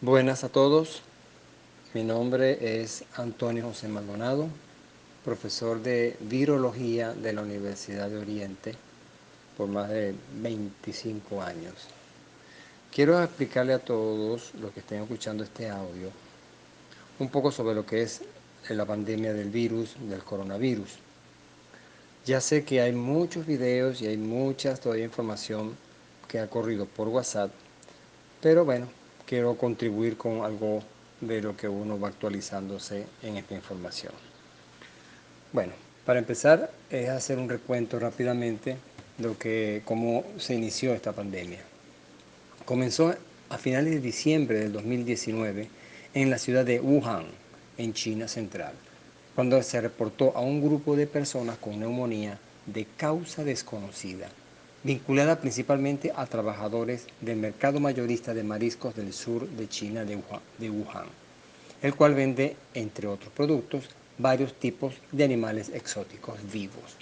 Buenas a todos, mi nombre es Antonio José Maldonado, profesor de Virología de la Universidad de Oriente por más de 25 años. Quiero explicarle a todos los que estén escuchando este audio un poco sobre lo que es la pandemia del virus, del coronavirus. Ya sé que hay muchos videos y hay mucha todavía información que ha corrido por WhatsApp, pero bueno, quiero contribuir con algo de lo que uno va actualizándose en esta información. Bueno, para empezar es hacer un recuento rápidamente de cómo se inició esta pandemia. Comenzó a finales de diciembre del 2019 en la ciudad de Wuhan, en China Central, cuando se reportó a un grupo de personas con neumonía de causa desconocida, vinculada principalmente a trabajadores del mercado mayorista de mariscos del sur de China de Wuhan, el cual vende, entre otros productos, varios tipos de animales exóticos vivos.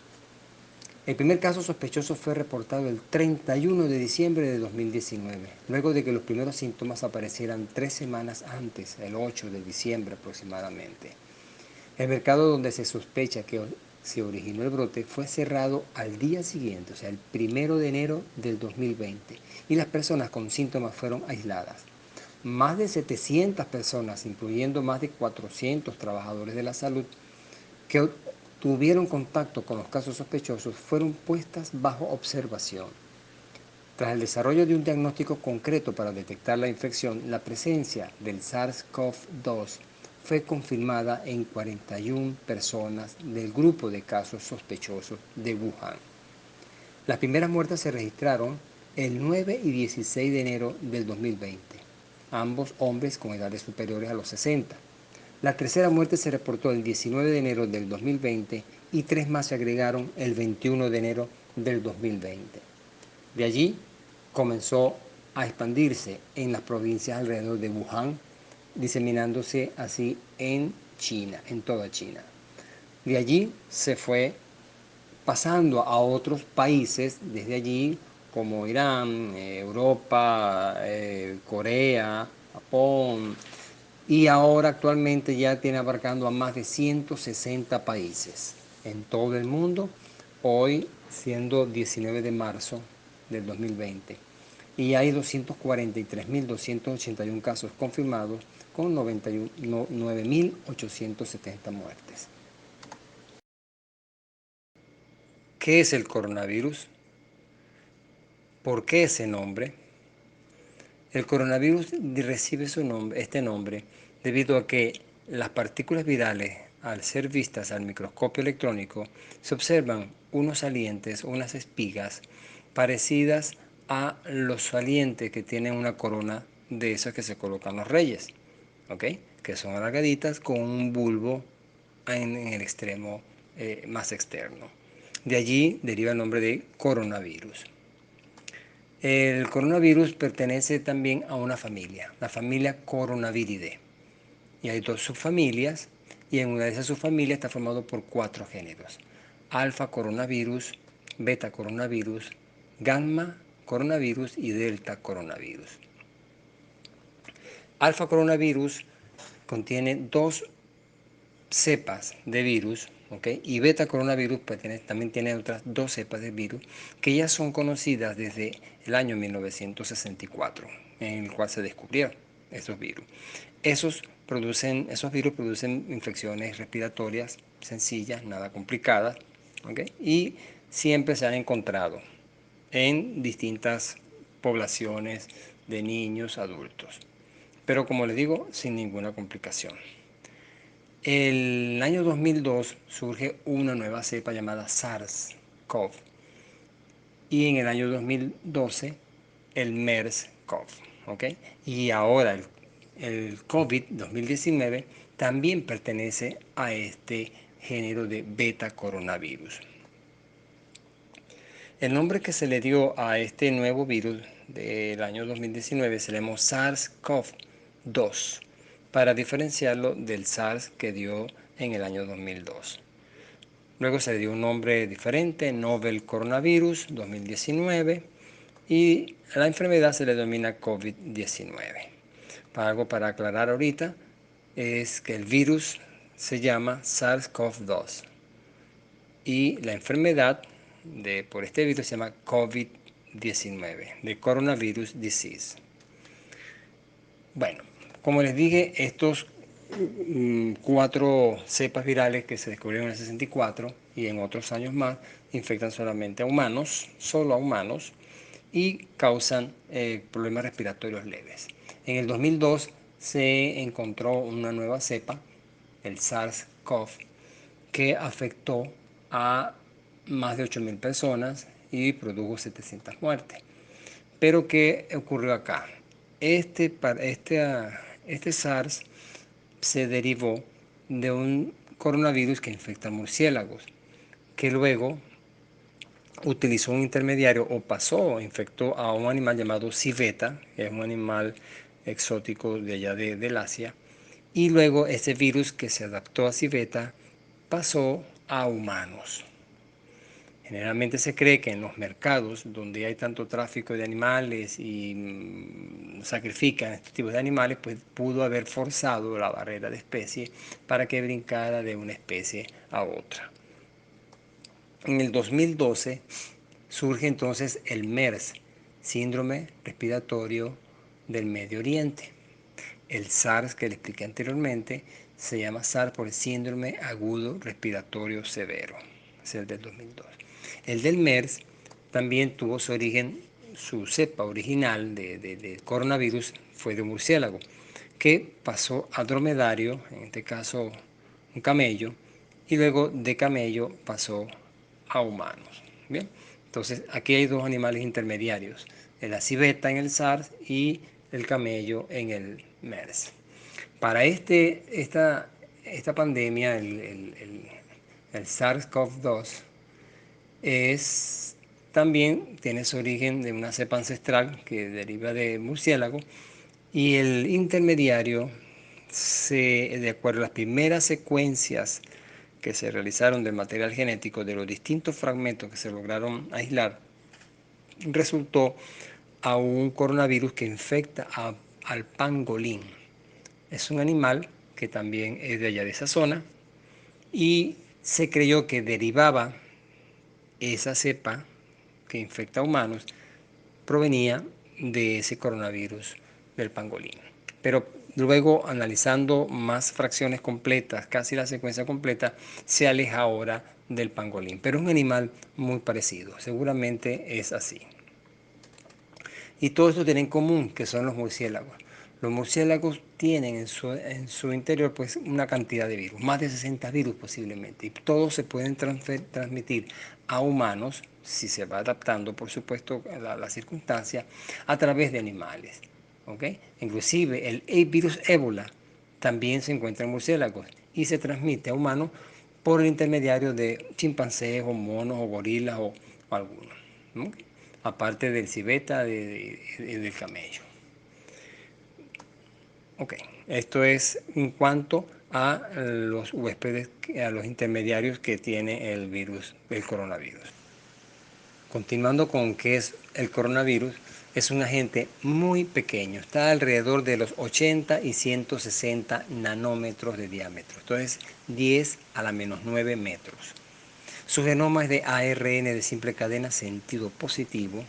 El primer caso sospechoso fue reportado el 31 de diciembre de 2019, luego de que los primeros síntomas aparecieran 3 semanas antes, el 8 de diciembre aproximadamente. El mercado donde se sospecha que se originó el brote fue cerrado al día siguiente, o sea, el 1 de enero del 2020, y las personas con síntomas fueron aisladas. Más de 700 personas, incluyendo más de 400 trabajadores de la salud, que tuvieron contacto con los casos sospechosos fueron puestas bajo observación. Tras el desarrollo de un diagnóstico concreto para detectar la infección, la presencia del SARS-CoV-2 fue confirmada en 41 personas del grupo de casos sospechosos de Wuhan. Las primeras muertes se registraron el 9 y 16 de enero del 2020, ambos hombres con edades superiores a los 60. La tercera muerte se reportó el 19 de enero del 2020 y 3 más se agregaron el 21 de enero del 2020. De allí comenzó a expandirse en las provincias alrededor de Wuhan, diseminándose así en China, en toda China. De allí se fue pasando a otros países desde allí, como Irán, Europa, Corea, Japón, y ahora actualmente ya tiene abarcando a más de 160 países en todo el mundo, hoy siendo 19 de marzo del 2020. Y hay 243.281 casos confirmados con 9.870 muertes. ¿Qué es el coronavirus? ¿Por qué ese nombre? El coronavirus recibe este nombre debido a que las partículas virales, al ser vistas al microscopio electrónico, se observan unos salientes o unas espigas parecidas a los salientes que tienen una corona de esas que se colocan los reyes, ¿ok? Que son alargaditas con un bulbo en el extremo más externo. De allí deriva el nombre de coronavirus. El coronavirus pertenece también a una familia, la familia Coronaviridae. Y hay dos subfamilias, y en una de esas subfamilias está formado por 4 géneros: alfa coronavirus, beta coronavirus, gamma coronavirus y delta coronavirus. Alfa coronavirus contiene 2 cepas de virus, ¿okay? Y beta coronavirus también tiene otras 2 cepas de virus que ya son conocidas desde el año 1964, en el cual se descubrieron estos virus. Esos virus producen infecciones respiratorias sencillas, nada complicadas, ¿okay? Y siempre se han encontrado en distintas poblaciones de niños, adultos, pero como les digo, sin ninguna complicación. El año 2002 surge una nueva cepa llamada SARS-CoV y en el año 2012 el MERS-CoV, ¿ok? Y ahora el COVID-2019 también pertenece a este género de beta coronavirus. El nombre que se le dio a este nuevo virus del año 2019 se le llamó SARS-CoV-2 para diferenciarlo del SARS que dio en el año 2002. Luego se le dio un nombre diferente, Novel Coronavirus 2019, y a la enfermedad se le denomina COVID-19. Algo para aclarar ahorita es que el virus se llama SARS-CoV-2 y la enfermedad por este virus se llama COVID-19, de Coronavirus Disease. Bueno, como les dije, estos 4 cepas virales que se descubrieron en el 64 y en otros años más infectan solamente a humanos, solo a humanos, y causan problemas respiratorios leves. En el 2002 se encontró una nueva cepa, el SARS-CoV, que afectó a más de 8.000 personas y produjo 700 muertes. Pero ¿qué ocurrió acá? Este SARS se derivó de un coronavirus que infecta murciélagos, que luego utilizó un intermediario o pasó, infectó a un animal llamado civeta, que es un animal exótico de allá del Asia, y luego ese virus que se adaptó a civeta pasó a humanos. Generalmente se cree que en los mercados donde hay tanto tráfico de animales y sacrifican este tipo de animales, pues pudo haber forzado la barrera de especie para que brincara de una especie a otra. En el 2012 surge entonces el MERS, síndrome respiratorio del Medio Oriente. El SARS que le expliqué anteriormente se llama SARS por el síndrome agudo respiratorio severo, es el del 2002. El del MERS también tuvo su origen, su cepa original de coronavirus fue de murciélago, que pasó a dromedario, en este caso un camello, y luego de camello pasó a humanos. Bien, entonces aquí hay 2 animales intermediarios, la civeta en el SARS y el camello en el MERS. Para esta pandemia, el SARS-CoV-2 también tiene su origen de una cepa ancestral que deriva de murciélago y el intermediario, de acuerdo a las primeras secuencias que se realizaron del material genético de los distintos fragmentos que se lograron aislar, resultó a un coronavirus que infecta al pangolín. Es un animal que también es de allá de esa zona y se creyó que derivaba esa cepa que infecta a humanos provenía de ese coronavirus del pangolín. Pero luego, analizando más fracciones completas, casi la secuencia completa, se aleja ahora del pangolín. Pero es un animal muy parecido, seguramente es así. Y todo esto tiene en común, que son los murciélagos. Los murciélagos tienen en su interior pues, una cantidad de virus, más de 60 virus posiblemente, y todos se pueden transmitir a humanos, si se va adaptando, por supuesto, a la circunstancia, a través de animales. ¿Okay? Inclusive el virus ébola también se encuentra en murciélagos y se transmite a humanos por el intermediario de chimpancés o monos o gorilas o algunos. ¿Okay? Aparte del civeta del camello. Ok, esto es en cuanto a los huéspedes, a los intermediarios que tiene el virus, el coronavirus. Continuando con qué es el coronavirus, es un agente muy pequeño, está alrededor de los 80 y 160 nanómetros de diámetro, entonces 10 a la menos 9 metros. Su genoma es de ARN de simple cadena sentido positivo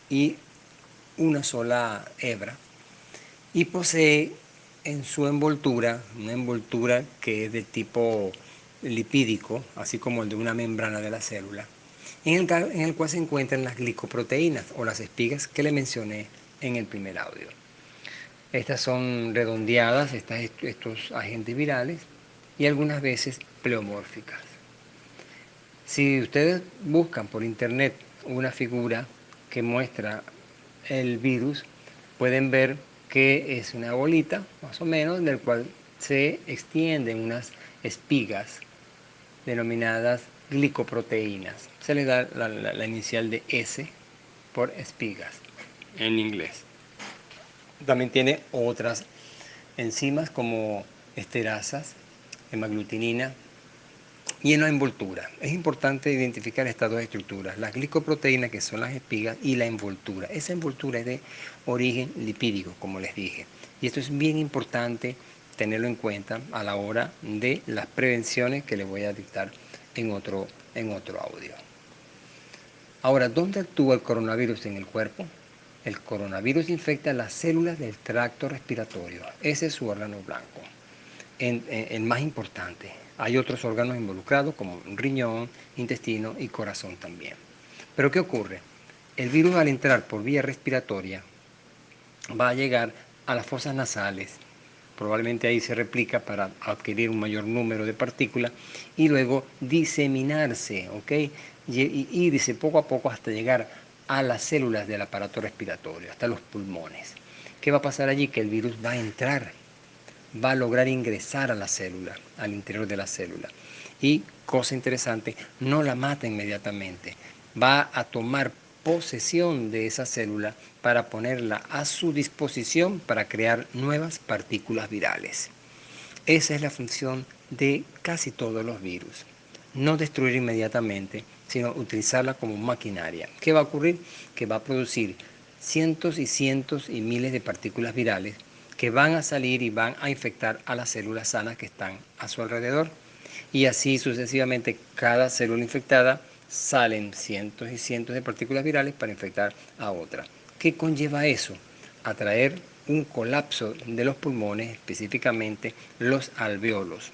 y una sola hebra y posee en su envoltura una envoltura que es de tipo lipídico, así como el de una membrana de la célula, en el cual se encuentran las glicoproteínas o las espigas que le mencioné en el primer audio. Estas son redondeadas, estos agentes virales, y algunas veces pleomórficas. Si ustedes buscan por internet una figura que muestra el virus, pueden ver que es una bolita, más o menos, en la cual se extienden unas espigas denominadas glicoproteínas. Se le da la inicial de S por espigas en inglés. También tiene otras enzimas como esterasas, hemaglutinina, y en la envoltura. Es importante identificar estas 2 estructuras, las glicoproteínas que son las espigas y la envoltura. Esa envoltura es de origen lipídico, como les dije. Y esto es bien importante tenerlo en cuenta a la hora de las prevenciones que les voy a dictar en otro audio. Ahora, ¿dónde actúa el coronavirus en el cuerpo? El coronavirus infecta las células del tracto respiratorio. Ese es su órgano blanco, el más importante. Hay otros órganos involucrados como riñón, intestino y corazón también. Pero ¿qué ocurre? El virus al entrar por vía respiratoria va a llegar a las fosas nasales. Probablemente ahí se replica para adquirir un mayor número de partículas y luego diseminarse, ¿ok? Y irse poco a poco hasta llegar a las células del aparato respiratorio, hasta los pulmones. ¿Qué va a pasar allí? Que el virus va a entrar, va a lograr ingresar a la célula, al interior de la célula. Y, cosa interesante, no la mata inmediatamente, va a tomar posesión de esa célula para ponerla a su disposición para crear nuevas partículas virales. Esa es la función de casi todos los virus. No destruir inmediatamente, sino utilizarla como maquinaria. ¿Qué va a ocurrir? Que va a producir cientos y cientos y miles de partículas virales que van a salir y van a infectar a las células sanas que están a su alrededor. Y así sucesivamente, cada célula infectada salen cientos y cientos de partículas virales para infectar a otra. ¿Qué conlleva eso? Atraer un colapso de los pulmones, específicamente los alvéolos.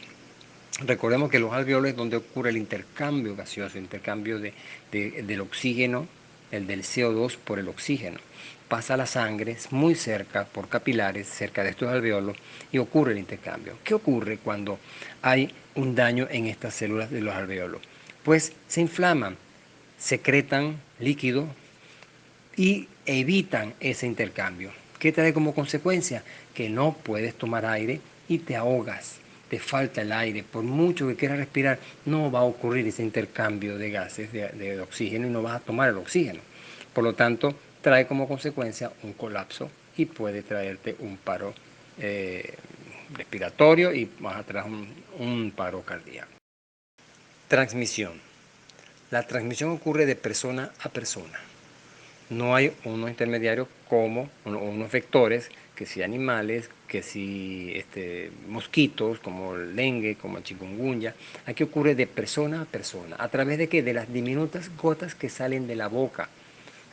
Recordemos que los alvéolos es donde ocurre el intercambio gaseoso, el intercambio del oxígeno, el del CO2 por el oxígeno. Pasa la sangre muy cerca, por capilares, cerca de estos alvéolos, y ocurre el intercambio. ¿Qué ocurre cuando hay un daño en estas células de los alvéolos? Pues se inflaman, secretan líquido y evitan ese intercambio. ¿Qué trae como consecuencia? Que no puedes tomar aire y te ahogas, te falta el aire. Por mucho que quieras respirar, no va a ocurrir ese intercambio de gases, de oxígeno, y no vas a tomar el oxígeno. Por lo tanto, trae como consecuencia un colapso y puede traerte un paro eh, respiratorio y más atrás un paro cardíaco. Transmisión. La transmisión ocurre de persona a persona. No hay unos intermediarios como unos vectores, que si animales, que si mosquitos, como el dengue, como el chikungunya. Aquí ocurre de persona a persona. ¿A través de qué? De las diminutas gotas que salen de la boca.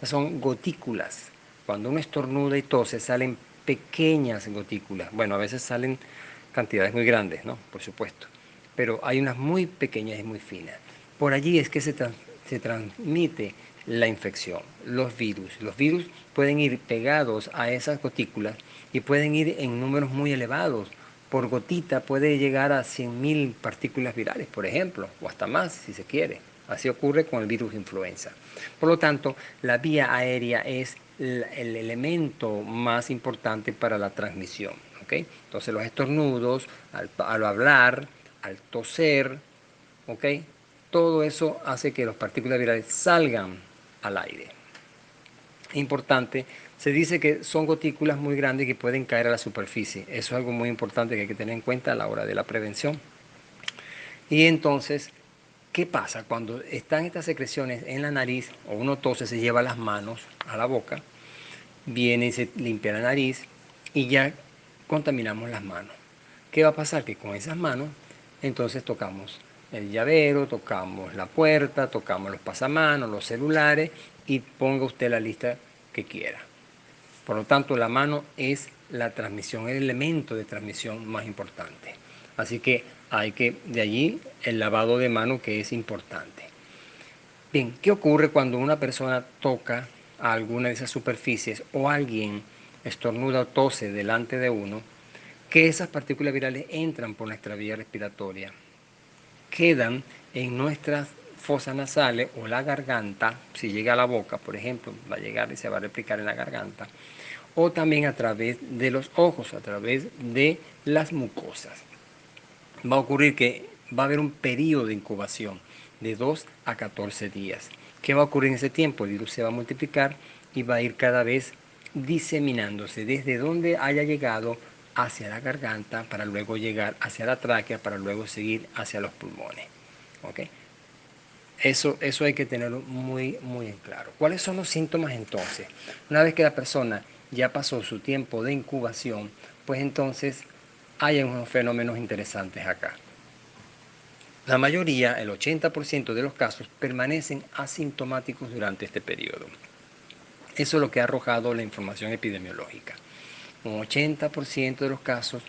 Son gotículas. Cuando uno estornuda y tose, salen pequeñas gotículas. Bueno, a veces salen cantidades muy grandes, ¿no? Por supuesto. Pero hay unas muy pequeñas y muy finas. Por allí es que se transmite la infección, los virus. Los virus pueden ir pegados a esas gotículas y pueden ir en números muy elevados. Por gotita puede llegar a 100.000 partículas virales, por ejemplo, o hasta más si se quiere. Así ocurre con el virus influenza. Por lo tanto, la vía aérea es el elemento más importante para la transmisión. ¿Okay? Entonces los estornudos, al hablar, al toser, ¿okay? Todo eso hace que las partículas virales salgan al aire. Importante, se dice que son gotículas muy grandes que pueden caer a la superficie. Eso es algo muy importante que hay que tener en cuenta a la hora de la prevención. Y entonces, ¿qué pasa? Cuando están estas secreciones en la nariz o uno tose, se lleva las manos a la boca, viene y se limpia la nariz y ya contaminamos las manos. ¿Qué va a pasar? Que con esas manos entonces tocamos el llavero, tocamos la puerta, tocamos los pasamanos, los celulares y ponga usted la lista que quiera. Por lo tanto, la mano es la transmisión, el elemento de transmisión más importante. Así que hay que, de allí, el lavado de mano que es importante. Bien, ¿qué ocurre cuando una persona toca a alguna de esas superficies o alguien estornuda o tose delante de uno? Que esas partículas virales entran por nuestra vía respiratoria, quedan en nuestras fosas nasales o la garganta, si llega a la boca, por ejemplo, va a llegar y se va a replicar en la garganta, o también a través de los ojos, a través de las mucosas. Va a ocurrir que va a haber un periodo de incubación de 2 a 14 días. ¿Qué va a ocurrir en ese tiempo? El virus se va a multiplicar y va a ir cada vez diseminándose desde donde haya llegado hacia la garganta para luego llegar hacia la tráquea para luego seguir hacia los pulmones. ¿Ok? Eso hay que tenerlo muy, muy en claro. ¿Cuáles son los síntomas entonces? Una vez que la persona ya pasó su tiempo de incubación, pues entonces hay unos fenómenos interesantes acá. La mayoría, el 80% de los casos, permanecen asintomáticos durante este periodo. Eso es lo que ha arrojado la información epidemiológica. Un 80% de los casos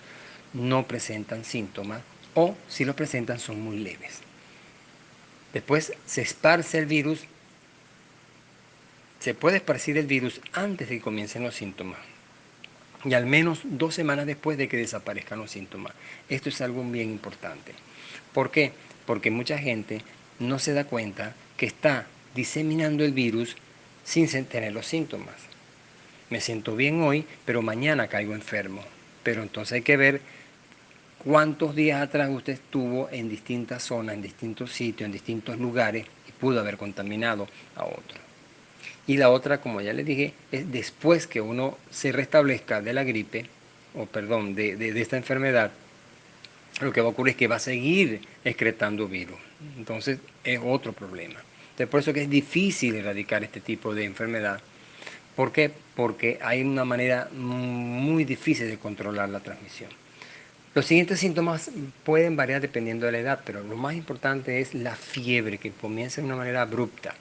no presentan síntomas o si los presentan son muy leves. Después se esparce el virus, se puede esparcir el virus antes de que comiencen los síntomas y al menos 2 semanas después de que desaparezcan los síntomas. Esto es algo bien importante. ¿Por qué? Porque mucha gente no se da cuenta que está diseminando el virus sin tener los síntomas. Me siento bien hoy, pero mañana caigo enfermo. Pero entonces hay que ver cuántos días atrás usted estuvo en distintas zonas, en distintos sitios, en distintos lugares y pudo haber contaminado a otros. Y la otra, como ya les dije, es después que uno se restablezca de la gripe, o perdón, de esta enfermedad, lo que va a ocurrir es que va a seguir excretando virus. Entonces es otro problema. Entonces, por eso que es difícil erradicar este tipo de enfermedad. ¿Por qué? Porque hay una manera muy difícil de controlar la transmisión. Los siguientes síntomas pueden variar dependiendo de la edad, pero lo más importante es la fiebre, que comienza de una manera abrupta.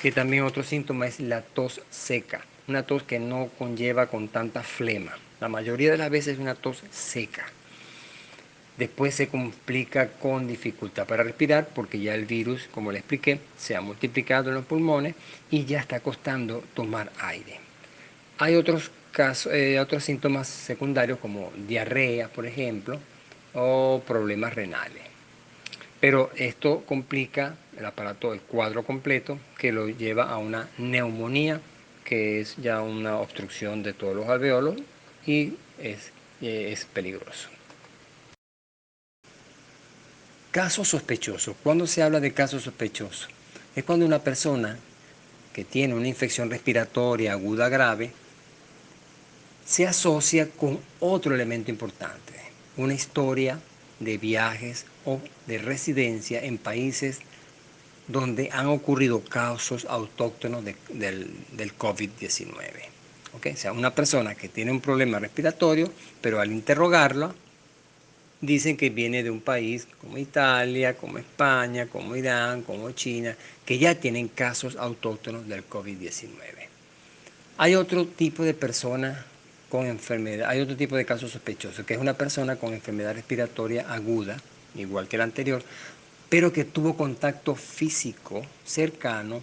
Que también otro síntoma es la tos seca, una tos que no conlleva con tanta flema. La mayoría de las veces es una tos seca. Después se complica con dificultad para respirar porque ya el virus, como le expliqué, se ha multiplicado en los pulmones y ya está costando tomar aire. Hay otros casos, otros síntomas secundarios como diarrea, por ejemplo, o problemas renales. Pero esto complica el aparato, el cuadro completo, que lo lleva a una neumonía, que es ya una obstrucción de todos los alveolos y es peligroso. Caso sospechoso. ¿Cuándo se habla de caso sospechoso? Es cuando una persona que tiene una infección respiratoria aguda grave se asocia con otro elemento importante, una historia de viajes o de residencia en países donde han ocurrido casos autóctonos del COVID-19. ¿Okay? O sea, una persona que tiene un problema respiratorio, pero al interrogarla, dicen que viene de un país como Italia, como España, como Irán, como China, que ya tienen casos autóctonos del COVID-19. Hay otro tipo de persona con enfermedad, hay otro tipo de caso sospechoso, que es una persona con enfermedad respiratoria aguda, igual que la anterior, pero que tuvo contacto físico cercano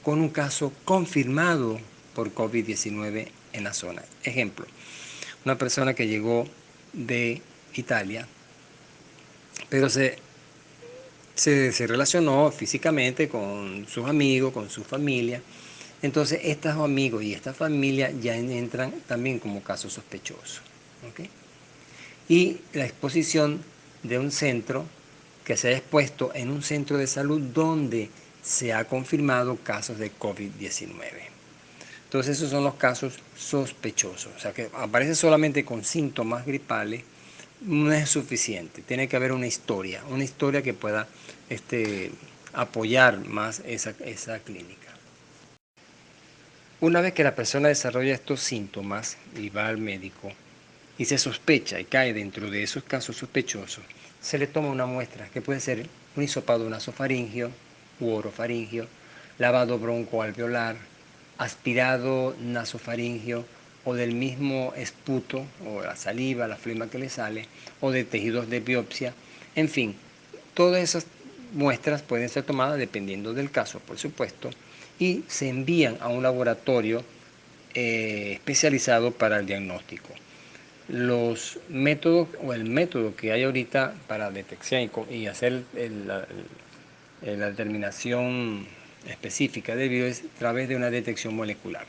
con un caso confirmado por COVID-19 en la zona. Ejemplo, una persona que llegó de Italia, pero se relacionó físicamente con sus amigos, con su familia. Entonces, estos amigos y esta familia ya entran también como casos sospechosos. ¿Okay? Y la exposición de un centro que se haya expuesto en un centro de salud donde se ha confirmado casos de COVID-19. Entonces, esos son los casos sospechosos. O sea, que aparece solamente con síntomas gripales, no es suficiente. Tiene que haber una historia que pueda apoyar más esa clínica. Una vez que la persona desarrolla estos síntomas y va al médico y se sospecha y cae dentro de esos casos sospechosos, se le toma una muestra que puede ser un hisopado nasofaringio u orofaringio, lavado broncoalveolar, aspirado nasofaringio o del mismo esputo o la saliva, la flema que le sale, o de tejidos de biopsia. En fin, todas esas muestras pueden ser tomadas dependiendo del caso, por supuesto, y se envían a un laboratorio especializado para el diagnóstico. Los métodos o el método que hay ahorita para detección y hacer la determinación específica del virus es a través de una detección molecular.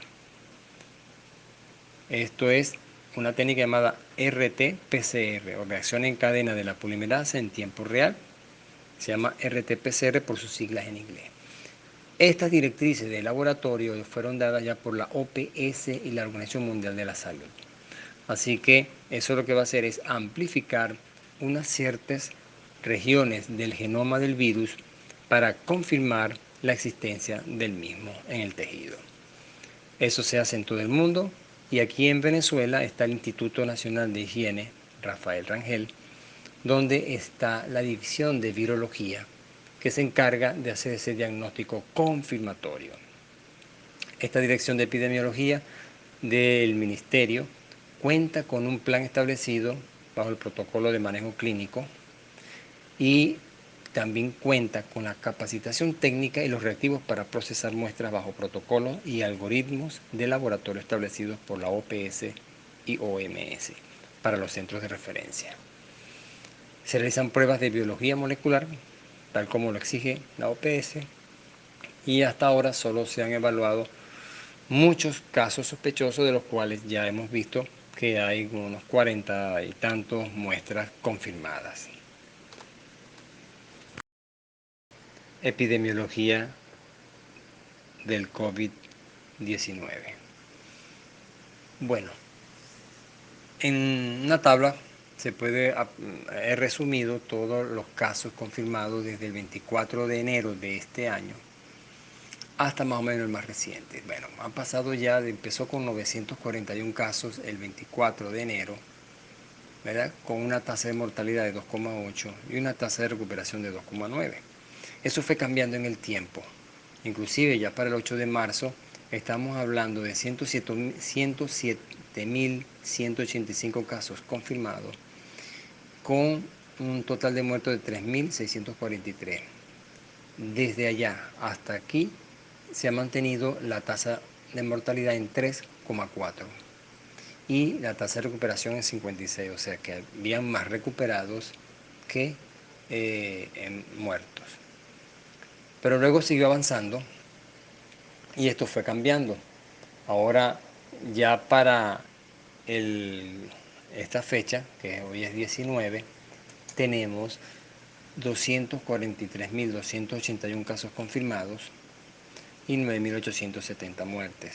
Esto es una técnica llamada RT-PCR o reacción en cadena de la polimerasa en tiempo real. Se llama RT-PCR por sus siglas en inglés. Estas directrices de laboratorio fueron dadas ya por la OPS y la Organización Mundial de la Salud. Así que eso lo que va a hacer es amplificar unas ciertas regiones del genoma del virus para confirmar la existencia del mismo en el tejido. Eso se hace en todo el mundo Y aquí en Venezuela está el Instituto Nacional de Higiene, Rafael Rangel, donde está la división de virología, que se encarga de hacer ese diagnóstico confirmatorio. Esta dirección de epidemiología del ministerio cuenta con un plan establecido bajo el protocolo de manejo clínico y también cuenta con la capacitación técnica y los reactivos para procesar muestras bajo protocolos y algoritmos de laboratorio establecidos por la OPS y OMS para los centros de referencia. Se realizan pruebas de biología molecular, tal como lo exige la OPS, y hasta ahora solo se han evaluado muchos casos sospechosos, de los cuales ya hemos visto que hay unos 40 y tantos muestras confirmadas. Epidemiología del COVID-19. Bueno, en una tabla se puede, he resumido todos los casos confirmados desde el 24 de enero de este año hasta más o menos el más reciente. Bueno, han pasado ya, empezó con 941 casos el 24 de enero, ¿verdad? Con una tasa de mortalidad de 2,8 y una tasa de recuperación de 2,9. Eso fue cambiando en el tiempo. Inclusive ya para el 8 de marzo estamos hablando de 107.185 casos confirmados, con un total de muertos de 3.643. Desde allá hasta aquí se ha mantenido la tasa de mortalidad en 3,4 y la tasa de recuperación en 56, o sea que habían más recuperados que muertos. Pero luego siguió avanzando y esto fue cambiando. Ahora ya para esta fecha, que hoy es 19, tenemos 243.281 casos confirmados y 9.870 muertes.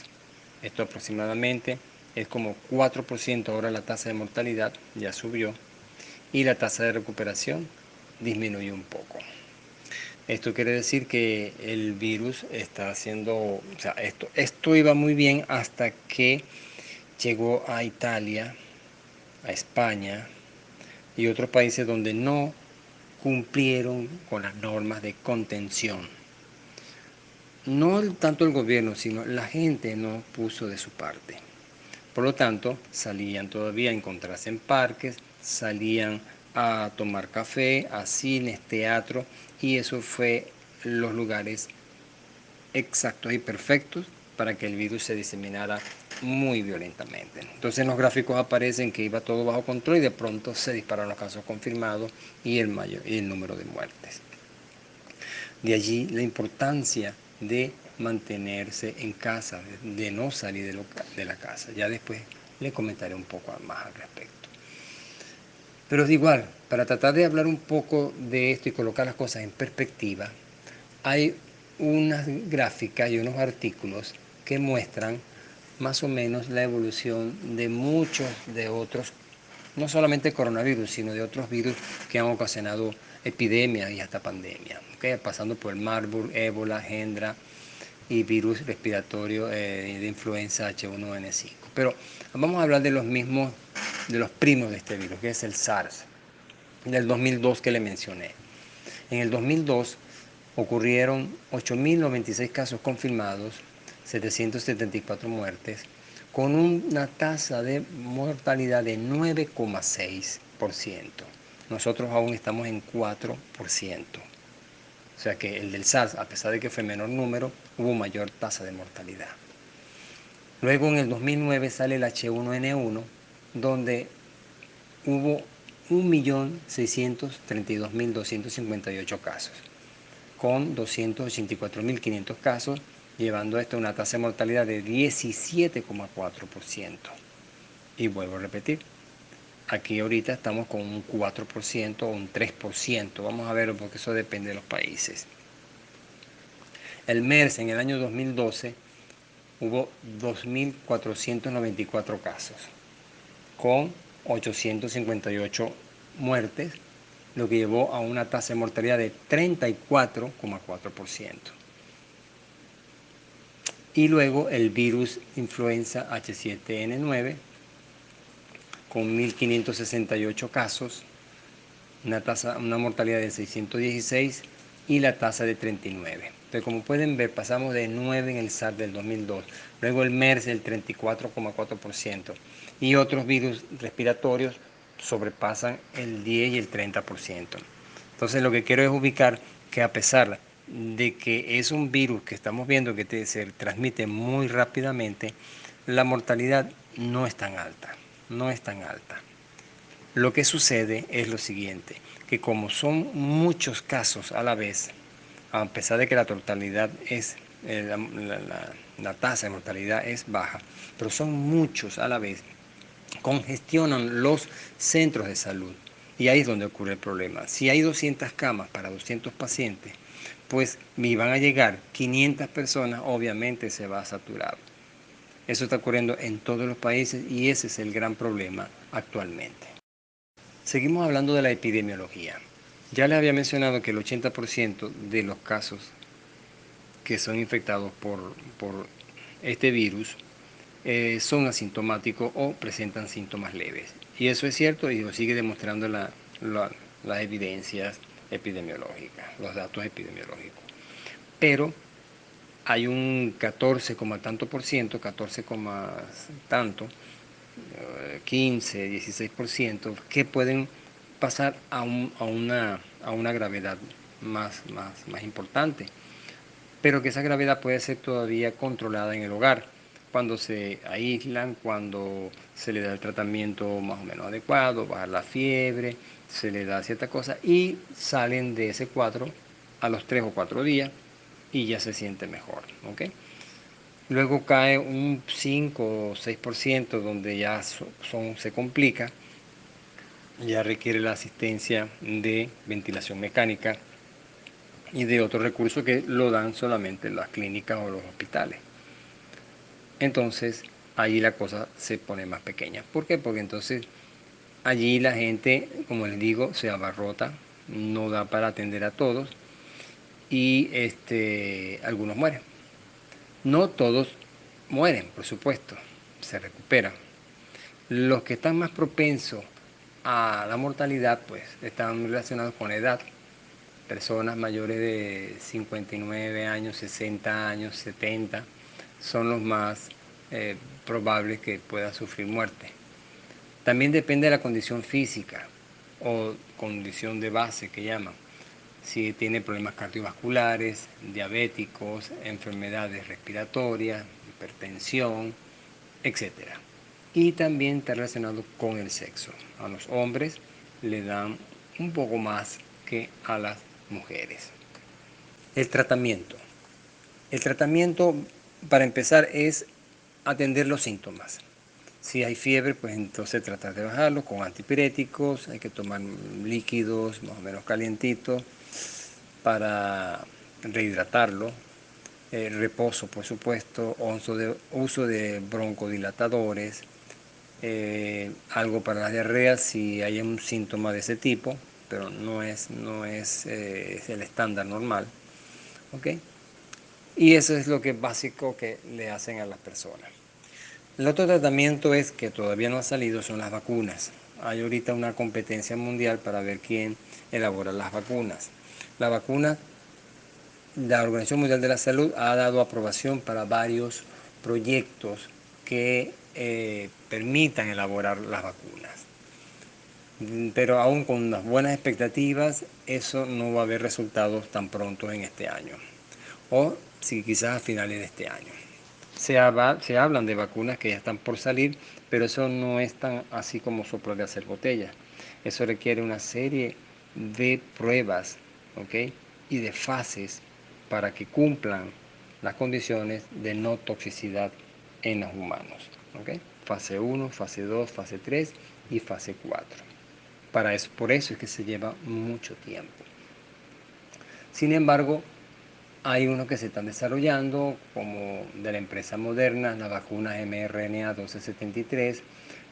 Esto aproximadamente es como 4%. Ahora la tasa de mortalidad ya subió y la tasa de recuperación disminuyó un poco. Esto quiere decir que el virus está haciendo, o sea, esto iba muy bien hasta que llegó a Italia, a España y otros países donde no cumplieron con las normas de contención. No tanto el gobierno, sino la gente no puso de su parte. Por lo tanto, salían todavía a encontrarse en parques, salían a tomar café, a cines, teatro, y eso fue los lugares exactos y perfectos para que el virus se diseminara muy violentamente. Entonces en los gráficos aparecen que iba todo bajo control y de pronto se dispararon los casos confirmados y el número de muertes. De allí la importancia de mantenerse en casa, de no salir de la casa. Ya después le comentaré un poco más al respecto. Pero es igual, para tratar de hablar un poco de esto y colocar las cosas en perspectiva, hay unas gráficas y unos artículos que muestran más o menos la evolución de muchos de otros, no solamente coronavirus, sino de otros virus que han ocasionado epidemias y hasta pandemias, ¿okay? Pasando por el Marburg, ébola, Hendra y virus respiratorio de influenza H1N5. Pero vamos a hablar de los mismos, de los primos de este virus, que es el SARS, del 2002 que le mencioné. En el 2002 ocurrieron 8.096 casos confirmados, 774 muertes, con una tasa de mortalidad de 9,6%. Nosotros aún estamos en 4%. O sea que el del SARS, a pesar de que fue menor número, hubo mayor tasa de mortalidad. Luego en el 2009 sale el H1N1, donde hubo 1.632.258 casos, con 284.500 casos, llevando esto a una tasa de mortalidad de 17,4%. Y vuelvo a repetir, aquí ahorita estamos con un 4% o un 3%. Vamos a ver porque eso depende de los países. El MERS en el año 2012 hubo 2.494 casos, con 858 muertes, lo que llevó a una tasa de mortalidad de 34,4%. Y luego el virus influenza H7N9 con 1.568 casos, una mortalidad de 616 y la tasa de 39. Entonces, como pueden ver, pasamos de 9 en el SARS del 2002, luego el MERS del 34,4% y otros virus respiratorios sobrepasan el 10 y el 30%. Entonces, lo que quiero es ubicar que a pesar de que es un virus que estamos viendo que se transmite muy rápidamente, la mortalidad no es tan alta, no es tan alta. Lo que sucede es lo siguiente, que como son muchos casos a la vez, a pesar de que la totalidad es, la tasa de mortalidad es baja, pero son muchos a la vez, congestionan los centros de salud. Y ahí es donde ocurre el problema. Si hay 200 camas para 200 pacientes, pues me van a llegar 500 personas, obviamente se va a saturar. Eso está ocurriendo en todos los países y ese es el gran problema actualmente. Seguimos hablando de la epidemiología. Ya les había mencionado que el 80% de los casos que son infectados por este virus son asintomáticos o presentan síntomas leves. Y eso es cierto y lo sigue demostrando las evidencias epidemiológicas, los datos epidemiológicos. Pero hay un 14, tanto por ciento, 14, tanto, 15, 16%, que pueden pasar a una gravedad más importante, pero que esa gravedad puede ser todavía controlada en el hogar, cuando se aíslan, cuando se le da el tratamiento más o menos adecuado, bajar la fiebre, se le da cierta cosa y salen de ese cuadro a los 3 o 4 días y ya se siente mejor, ¿ok? Luego cae un 5 o 6% donde ya se complica, ya requiere la asistencia de ventilación mecánica y de otros recursos que lo dan solamente las clínicas o los hospitales. Entonces, allí la cosa se pone más pequeña. ¿Por qué? Porque entonces allí la gente, como les digo, se abarrota, no da para atender a todos y algunos mueren. No todos mueren, por supuesto, se recuperan. Los que están más propensos a la mortalidad, pues están relacionados con la edad. Personas mayores de 59 años, 60 años, 70, son los más probables que puedan sufrir muerte. También depende de la condición física o condición de base que llaman. Si tiene problemas cardiovasculares, diabéticos, enfermedades respiratorias, hipertensión, etcétera. Y también está relacionado con el sexo. A los hombres le dan un poco más que a las mujeres. El tratamiento. El tratamiento, para empezar, es atender los síntomas. Si hay fiebre, pues entonces tratar de bajarlo con antipiréticos, hay que tomar líquidos más o menos calientitos para rehidratarlo. Reposo, por supuesto, uso de broncodilatadores, algo para la diarrea si hay un síntoma de ese tipo, pero no es el estándar normal. ¿Ok? Y eso es lo que es básico que le hacen a las personas. El otro tratamiento es que todavía no ha salido, son las vacunas. Hay ahorita una competencia mundial para ver quién elabora las vacunas. La vacuna, la Organización Mundial de la Salud ha dado aprobación para varios proyectos que permitan elaborar las vacunas. Pero aún con unas buenas expectativas, eso no va a haber resultados tan pronto en este año. O si quizás a finales de este año. Se hablan de vacunas que ya están por salir, pero eso no es tan así como soplar de hacer botellas. Eso requiere una serie de pruebas, ¿ok? Y de fases para que cumplan las condiciones de no toxicidad en los humanos, ¿ok? Fase 1, fase 2, fase 3 y fase 4. Por eso es que se lleva mucho tiempo. Sin embargo, hay unos que se están desarrollando, como de la empresa Moderna, la vacuna mRNA 1273.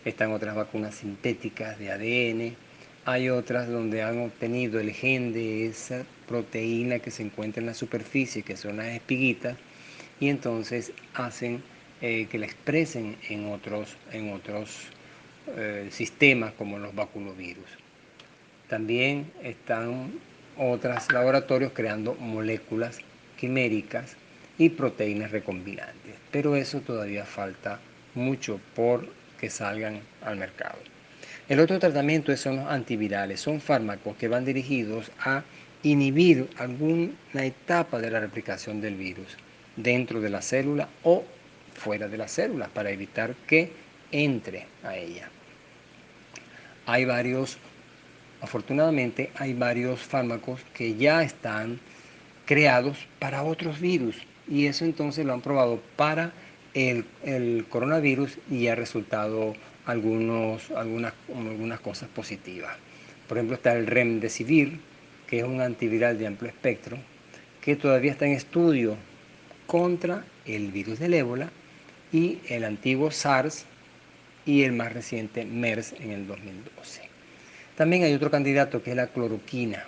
Están otras vacunas sintéticas de ADN. Hay otras donde han obtenido el gen de esa proteína que se encuentra en la superficie, que son las espiguitas, y entonces hacen que la expresen en otros sistemas como los baculovirus. También están otros laboratorios creando moléculas quiméricas y proteínas recombinantes, pero eso todavía falta mucho por que salgan al mercado. El otro tratamiento son los antivirales, son fármacos que van dirigidos a inhibir alguna etapa de la replicación del virus dentro de la célula o fuera de la célula para evitar que entre a ella. Hay varios, afortunadamente, hay varios fármacos que ya están creados para otros virus y eso entonces lo han probado para el coronavirus y ha resultado algunas cosas positivas. Por ejemplo, está el Remdesivir, que es un antiviral de amplio espectro, que todavía está en estudio contra el virus del ébola y el antiguo SARS y el más reciente MERS en el 2012. También hay otro candidato que es la cloroquina,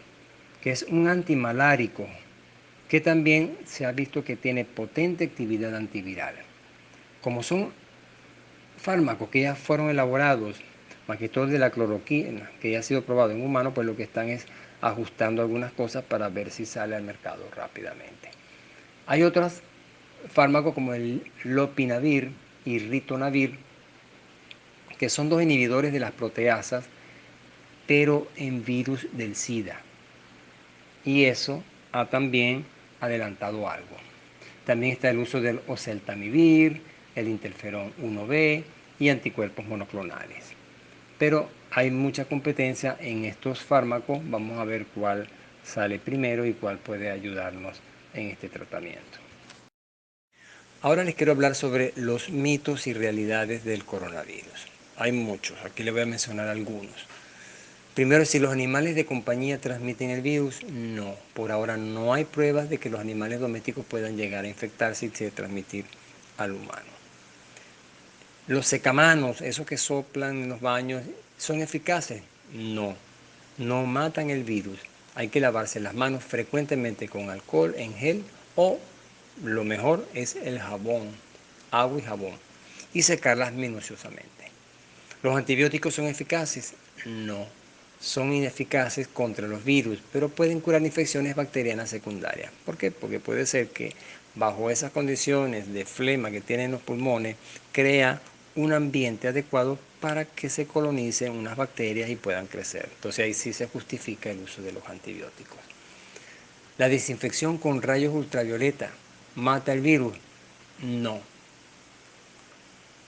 que es un antimalárico que también se ha visto que tiene potente actividad antiviral. Como son fármacos que ya fueron elaborados, más que todo de la cloroquina, que ya ha sido probado en humanos, pues lo que están es ajustando algunas cosas para ver si sale al mercado rápidamente. Hay otros fármacos como el lopinavir y ritonavir, que son dos inhibidores de las proteasas, pero en virus del SIDA. Y eso ha también adelantado algo. También está el uso del oseltamivir, el interferón 1B y anticuerpos monoclonales. Pero hay mucha competencia en estos fármacos. Vamos a ver cuál sale primero y cuál puede ayudarnos en este tratamiento. Ahora les quiero hablar sobre los mitos y realidades del coronavirus. Hay muchos, aquí les voy a mencionar algunos. Primero, si los animales de compañía transmiten el virus, no. Por ahora no hay pruebas de que los animales domésticos puedan llegar a infectarse y transmitir al humano. Los secamanos, esos que soplan en los baños, ¿son eficaces? No, no matan el virus. Hay que lavarse las manos frecuentemente con alcohol en gel o lo mejor es el jabón, agua y jabón, y secarlas minuciosamente. ¿Los antibióticos son eficaces? No, son ineficaces contra los virus, pero pueden curar infecciones bacterianas secundarias. ¿Por qué? Porque puede ser que bajo esas condiciones de flema que tienen los pulmones, crea un ambiente adecuado para que se colonicen unas bacterias y puedan crecer. Entonces ahí sí se justifica el uso de los antibióticos. ¿La desinfección con rayos ultravioleta mata el virus? No.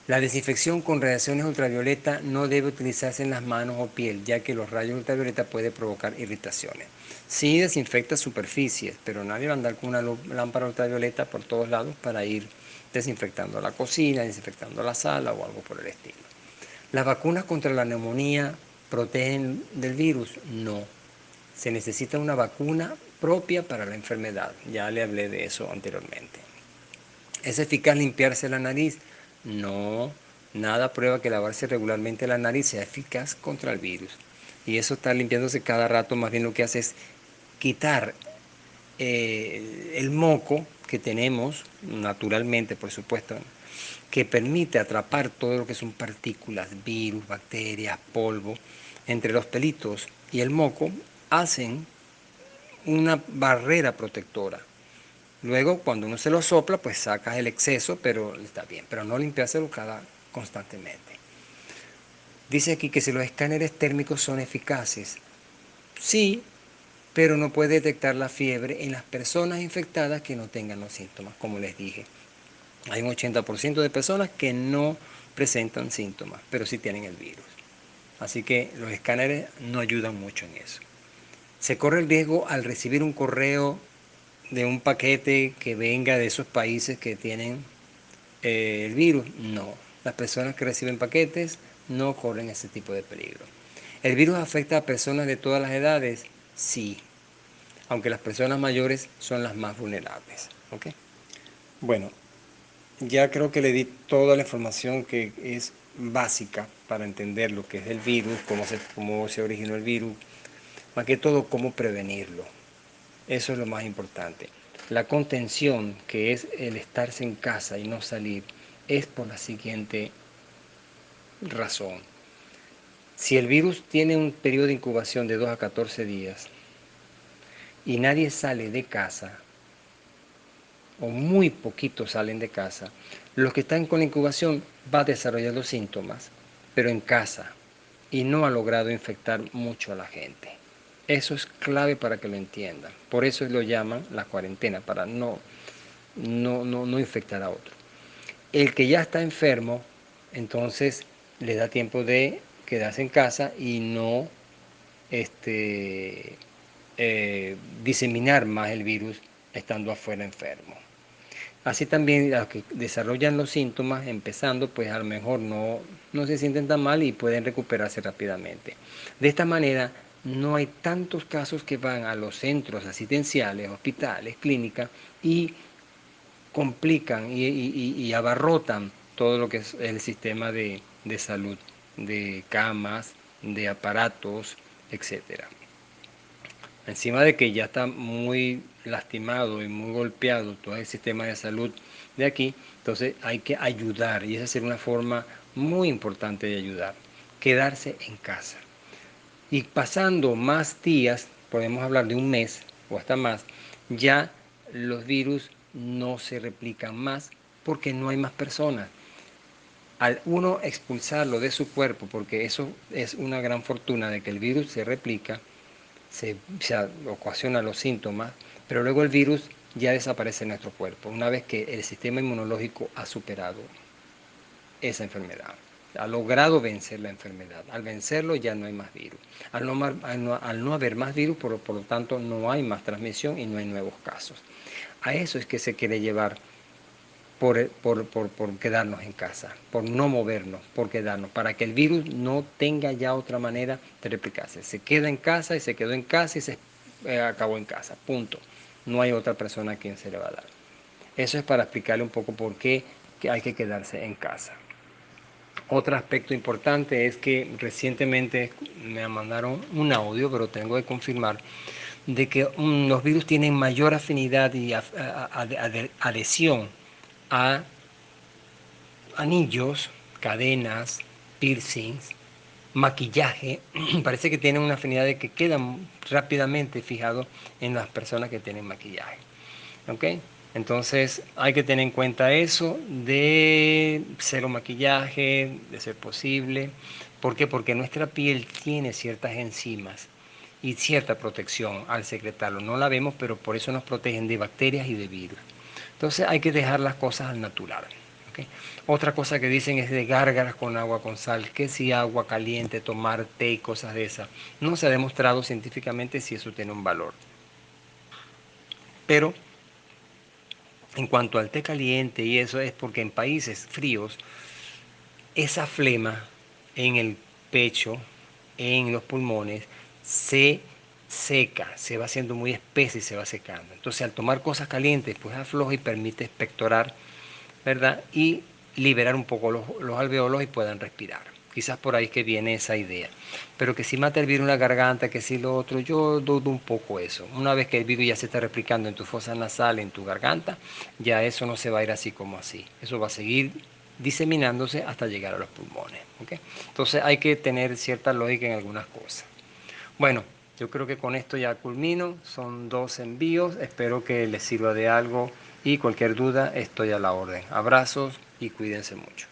La desinfección con radiaciones ultravioleta no debe utilizarse en las manos o piel, ya que los rayos ultravioleta pueden provocar irritaciones. Sí desinfecta superficies, pero nadie va a andar con una lámpara ultravioleta por todos lados para ir desinfectando la cocina, desinfectando la sala o algo por el estilo. ¿Las vacunas contra la neumonía protegen del virus? No. Se necesita una vacuna propia para la enfermedad. Ya le hablé de eso anteriormente. ¿Es eficaz limpiarse la nariz? No, nada prueba que lavarse regularmente la nariz sea eficaz contra el virus. Y eso está limpiándose cada rato, más bien lo que hace es quitar el moco que tenemos naturalmente, por supuesto, que permite atrapar todo lo que son partículas, virus, bacterias, polvo, entre los pelitos y el moco, hacen una barrera protectora. Luego, cuando uno se lo sopla, pues sacas el exceso, pero está bien, pero no limpiárselo constantemente. Dice aquí que si los escáneres térmicos son eficaces, sí, pero no puede detectar la fiebre en las personas infectadas que no tengan los síntomas, como les dije. Hay un 80% de personas que no presentan síntomas, pero sí tienen el virus. Así que los escáneres no ayudan mucho en eso. Se corre el riesgo al recibir un correo de un paquete que venga de esos países que tienen el virus. No, las personas que reciben paquetes no corren ese tipo de peligro. ¿El virus afecta a personas de todas las edades? Sí, aunque las personas mayores son las más vulnerables. ¿Ok? Bueno, ya creo que le di toda la información que es básica para entender lo que es el virus, cómo se originó el virus, más que todo cómo prevenirlo. Eso es lo más importante. la contención, que es el estarse en casa y no salir, es por la siguiente razón. Si el virus tiene un periodo de incubación de 2 a 14 días y nadie sale de casa, o muy poquitos salen de casa, los que están con la incubación va a desarrollar los síntomas, pero en casa, y no ha logrado infectar mucho a la gente. Eso es clave para que lo entiendan. Por eso lo llaman la cuarentena, para no infectar a otro. El que ya está enfermo, entonces le da tiempo de quedarse en casa y no este, diseminar más el virus estando afuera enfermo. Así también los que desarrollan los síntomas, empezando, pues a lo mejor no se sienten tan mal y pueden recuperarse rápidamente. De esta manera, no hay tantos casos que van a los centros asistenciales, hospitales, clínicas y complican y abarrotan todo lo que es el sistema de salud, de camas, de aparatos, etcétera. Encima de que ya está muy lastimado y muy golpeado todo el sistema de salud de aquí, entonces hay que ayudar y esa sería una forma muy importante de ayudar, quedarse en casa. Y pasando más días, podemos hablar de un mes o hasta más, ya los virus no se replican más porque no hay más personas. Al uno expulsarlo de su cuerpo, porque eso es una gran fortuna de que el virus se replica, se ocasiona los síntomas, pero luego el virus ya desaparece en nuestro cuerpo, una vez que el sistema inmunológico ha superado esa enfermedad, ha logrado vencer la enfermedad. Al vencerlo ya no hay más virus. Al no haber más virus, por lo tanto, no hay más transmisión y no hay nuevos casos. A eso es que se quiere llevar por quedarnos en casa, por no movernos, por quedarnos, para que el virus no tenga ya otra manera de replicarse. Se queda en casa y se quedó en casa y se acabó en casa, punto. No hay otra persona a quien se le va a dar. Eso es para explicarle un poco por qué hay que quedarse en casa. Otro aspecto importante es que recientemente me mandaron un audio, pero tengo que confirmar, de que los virus tienen mayor afinidad y adhesión a anillos, cadenas, piercings, maquillaje. Parece que tienen una afinidad de que quedan rápidamente fijados en las personas que tienen maquillaje. ¿Ok? Entonces hay que tener en cuenta eso de cero maquillaje, de ser posible. ¿Por qué? Porque nuestra piel tiene ciertas enzimas y cierta protección al secretarlo. No la vemos, pero por eso nos protegen de bacterias y de virus. Entonces hay que dejar las cosas al natural. ¿Okay? Otra cosa que dicen es de gárgaras con agua con sal, que si agua caliente, tomar té y cosas de esas. No se ha demostrado científicamente si eso tiene un valor. Pero en cuanto al té caliente y eso es porque en países fríos esa flema en el pecho, en los pulmones, se seca, se va haciendo muy espesa y se va secando. Entonces al tomar cosas calientes pues afloja y permite expectorar, ¿verdad? Y liberar un poco los alveolos y puedan respirar. Quizás por ahí que viene esa idea. Pero que si mata el virus en la garganta, que si lo otro, yo dudo un poco eso. Una vez que el virus ya se está replicando en tu fosa nasal, en tu garganta, ya eso no se va a ir así como así. Eso va a seguir diseminándose hasta llegar a los pulmones. ¿Okay? Entonces hay que tener cierta lógica en algunas cosas. Bueno, yo creo que con esto ya culmino. Son 2 envíos. Espero que les sirva de algo y cualquier duda estoy a la orden. Abrazos y cuídense mucho.